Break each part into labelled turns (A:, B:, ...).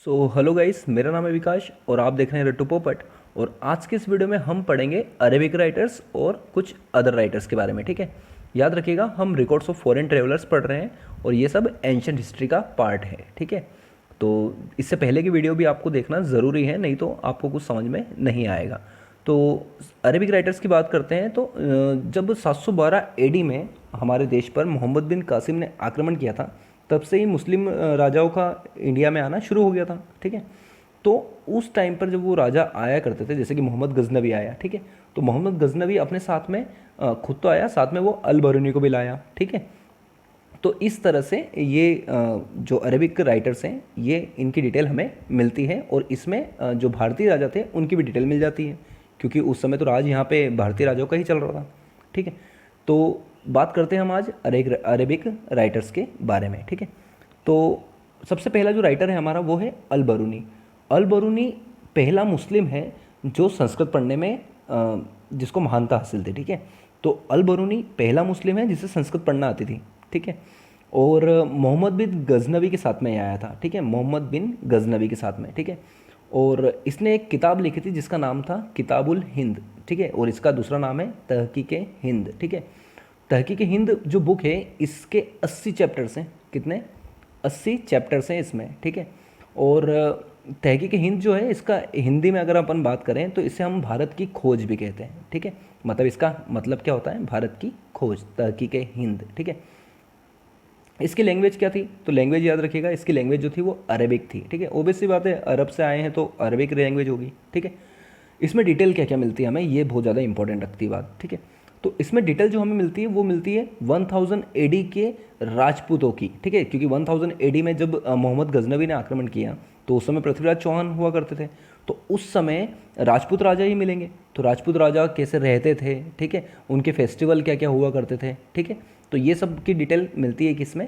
A: Hello guys, मेरा नाम है विकास और आप देख रहे हैं रट्टू पोपट। और आज के इस वीडियो में हम पढ़ेंगे अरेबिक राइटर्स और कुछ अदर राइटर्स के बारे में। ठीक है, याद रखिएगा हम रिकॉर्ड्स ऑफ फॉरेन ट्रेवलर्स पढ़ रहे हैं और ये सब एंशिएंट हिस्ट्री का पार्ट है। ठीक है, तो इससे पहले की वीडियो भी आपको देखना ज़रूरी है, नहीं तो आपको कुछ समझ में नहीं आएगा। तो अरेबिक राइटर्स की बात करते हैं तो जब 712 एडी में हमारे देश पर मोहम्मद बिन कासिम ने आक्रमण किया था, तब से ही मुस्लिम राजाओं का इंडिया में आना शुरू हो गया था। ठीक है, तो उस टाइम पर जब वो राजा आया करते थे, जैसे कि मोहम्मद गजनवी आया, ठीक है, तो मोहम्मद गजनवी अपने साथ में खुद तो आया, साथ में वो अल बरूनी को भी लाया। ठीक है, तो इस तरह से ये जो अरेबिक राइटर्स हैं, ये इनकी डिटेल हमें मिलती है और इसमें जो भारतीय राजा थे उनकी भी डिटेल मिल जाती है, क्योंकि उस समय तो राज यहाँ पे भारतीय राजाओं का ही चल रहा था। ठीक है, तो बात करते हैं हम आज अरेबिक राइटर्स के बारे में। ठीक है, तो सबसे पहला जो राइटर है हमारा वो है अल बरूनी। अल बरूनी पहला मुस्लिम है जो संस्कृत पढ़ने में जिसको महानता हासिल थी। ठीक है, तो अल बरूनी पहला मुस्लिम है जिसे संस्कृत पढ़ना आती थी। ठीक है, और मोहम्मद बिन गजनवी के साथ में आया था। ठीक है, मोहम्मद बिन गजनवी के साथ में। ठीक है, और इसने एक किताब लिखी थी जिसका नाम था किताबुल हिंद। ठीक है, और इसका दूसरा नाम है तहकीक हिंद। ठीक है, तहकीक हिंद जो बुक है इसके 80 चैप्टर्स हैं। कितने? 80 चैप्टर्स हैं इसमें। ठीक है, और तहकीक हिंद जो है इसका हिंदी में अगर अपन बात करें तो इसे हम भारत की खोज भी कहते हैं। ठीक है, मतलब इसका मतलब क्या होता है? भारत की खोज, तहकीक हिंद। ठीक है, इसकी लैंग्वेज क्या थी? तो लैंग्वेज याद रखिएगा, इसकी लैंग्वेज जो थी वो अरेबिक थी। ठीक है, ओबियसली बात है, अरब से आए हैं तो अरेबिक लैंग्वेज होगी। ठीक है, इसमें डिटेल क्या क्या मिलती है हमें, ये बहुत ज़्यादा इंपॉर्टेंट रखती है बात। ठीक है, तो इसमें डिटेल जो हमें मिलती है वो मिलती है 1000 एडी के राजपूतों की। ठीक है, क्योंकि 1000 एडी में जब मोहम्मद गजनवी ने आक्रमण किया तो उस समय पृथ्वीराज चौहान हुआ करते थे, तो उस समय राजपूत राजा ही मिलेंगे। तो राजपूत राजा कैसे रहते थे, ठीक है, उनके फेस्टिवल क्या क्या हुआ करते थे। ठीक है, तो ये सब की डिटेल मिलती है किसमें?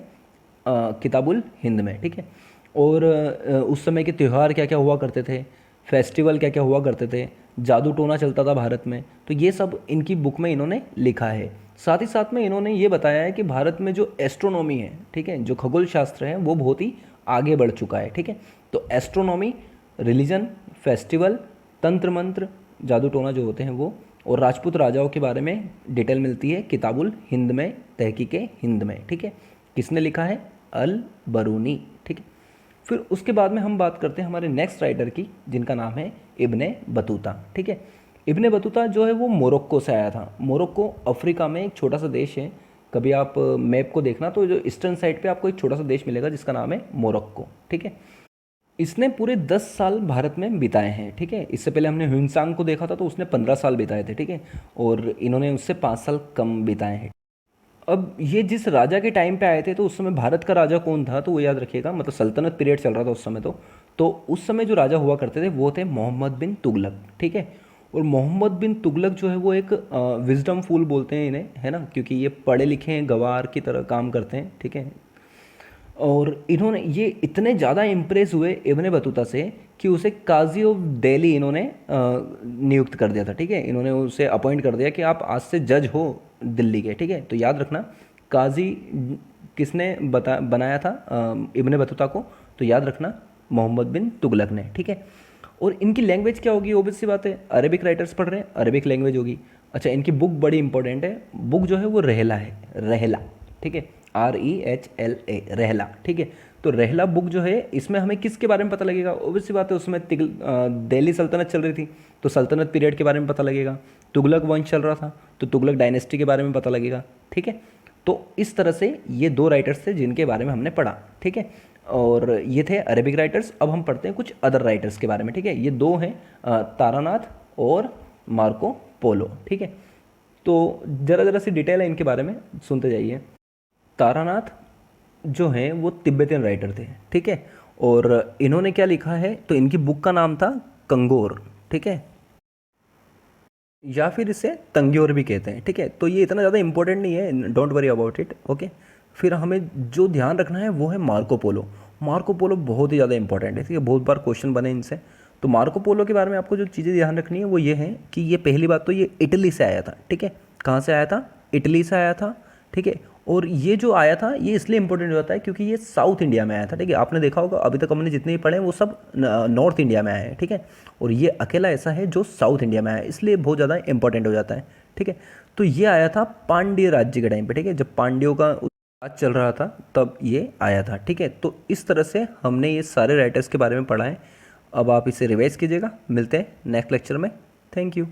A: किताबुल हिंद में। ठीक है, और उस समय के त्यौहार क्या क्या हुआ करते थे, फेस्टिवल क्या क्या हुआ करते थे, जादू टोना चलता था भारत में, तो ये सब इनकी बुक में इन्होंने लिखा है। साथ ही साथ में इन्होंने ये बताया है कि भारत में जो एस्ट्रोनॉमी है, ठीक है, जो खगोल शास्त्र है वो बहुत ही आगे बढ़ चुका है। ठीक है, तो एस्ट्रोनॉमी, रिलीजन, फेस्टिवल, तंत्र मंत्र, जादू टोना जो होते हैं वो, और राजपूत राजाओं के बारे में डिटेल मिलती है किताबुल हिंद में, तहकीक हिंद में। ठीक है, किसने लिखा है? अल बरूनी। ठीक है, फिर उसके बाद में हम बात करते हैं हमारे नेक्स्ट राइटर की, जिनका नाम है इब्ने बतूता। ठीक है, इब्ने बतूता जो है वो मोरक्को से आया था। मोरक्को अफ्रीका में एक छोटा सा देश है। कभी आप मैप को देखना तो जो ईस्टर्न साइड पे आपको एक छोटा सा देश मिलेगा जिसका नाम है मोरक्को। ठीक है, इसने पूरे 10 साल भारत में बिताए हैं। ठीक है, इससे पहले हमने ह्यूनसांग को देखा था तो उसने 15 साल बिताए थे। ठीक है, और इन्होंने उससे 5 साल कम बिताए हैं। अब ये जिस राजा के टाइम पे आए थे तो उस समय भारत का राजा कौन था, तो वो याद रखिएगा, मतलब सल्तनत पीरियड चल रहा था उस समय। तो उस समय जो राजा हुआ करते थे वो थे मोहम्मद बिन तुगलक। ठीक है, और मोहम्मद बिन तुगलक जो है वो एक विजडम फूल बोलते हैं इन्हें, है ना, क्योंकि ये पढ़े लिखे हैं, गवार की तरह काम करते हैं। ठीक है, और इन्होंने ये इतने ज़्यादा इम्प्रेस हुए इब्ने बतूता से कि उसे काजी ऑफ दिल्ली इन्होंने नियुक्त कर दिया था। ठीक है, इन्होंने उसे अपॉइंट कर दिया कि आप आज से जज हो दिल्ली के। ठीक है, तो याद रखना काजी किसने बनाया था इब्ने बतूता को, तो याद रखना मोहम्मद बिन तुगलक ने। ठीक है, और इनकी लैंग्वेज क्या होगी? ऑब्वियस सी बात है, अरेबिक राइटर्स पढ़ रहे हैं, अरेबिक लैंग्वेज होगी। अच्छा, इनकी बुक बड़ी इंपॉर्टेंट है। बुक जो है वो रहला है, रहला। ठीक है, REHLA, रहला। ठीक है, तो रहला बुक जो है इसमें हमें किसके बारे में पता लगेगा? ऑब्वियस सी बात है, उसमें दिल्ली सल्तनत चल रही थी तो सल्तनत पीरियड के बारे में पता लगेगा। तुगलक वंश चल रहा था तो तुगलक डायनेस्टी के बारे में पता लगेगा। ठीक है, तो इस तरह से ये दो राइटर्स थे जिनके बारे में हमने पढ़ा। ठीक है, और ये थे अरेबिक राइटर्स। अब हम पढ़ते हैं कुछ अदर राइटर्स के बारे में। ठीक है, ये दो हैं, तारानाथ और मार्को पोलो। ठीक है, तो ज़रा ज़रा सी डिटेल है इनके बारे में, सुनते जाइए। तारानाथ जो हैं वो तिब्बतियन राइटर थे। ठीक है, और इन्होंने क्या लिखा है, तो इनकी बुक का नाम था कंगोर। ठीक है, या फिर इसे तंग्योर भी कहते हैं। ठीक है, तो ये इतना ज़्यादा इंपॉर्टेंट नहीं है, don't worry about it. Okay, फिर हमें जो ध्यान रखना है वो है मार्को पोलो। मार्को पोलो बहुत ही ज़्यादा इंपॉर्टेंट है, ठीक है, बहुत बार क्वेश्चन बने इनसे। तो मार्को पोलो के बारे में आपको जो चीज़ें ध्यान रखनी है वो ये है कि ये पहली बात तो ये इटली से आया था। ठीक है, कहाँ से आया था? इटली से आया था। ठीक है, और ये जो आया था ये इसलिए इंपॉर्टेंट होता है क्योंकि ये साउथ इंडिया में आया था, ठीक है। आपने देखा होगा अभी तक हमने जितने भी पढ़े हैं वो सब नॉर्थ इंडिया में आए हैं, ठीक है। और ये अकेला ऐसा है जो साउथ इंडिया में आया है, इसलिए बहुत ज़्यादा इंपॉर्टेंट हो जाता है, ठीक है। तो ये आया था पांड्य राज्य के टाइम पे, ठीक है, जब पांड्यों का राज चल रहा था तब ये आया था, ठीक है। तो इस तरह से हमने ये सारे राइटर्स के बारे में पढ़ा है। अब आप इसे रिवाइज कीजिएगा। मिलते हैं नेक्स्ट लेक्चर में। Thank you.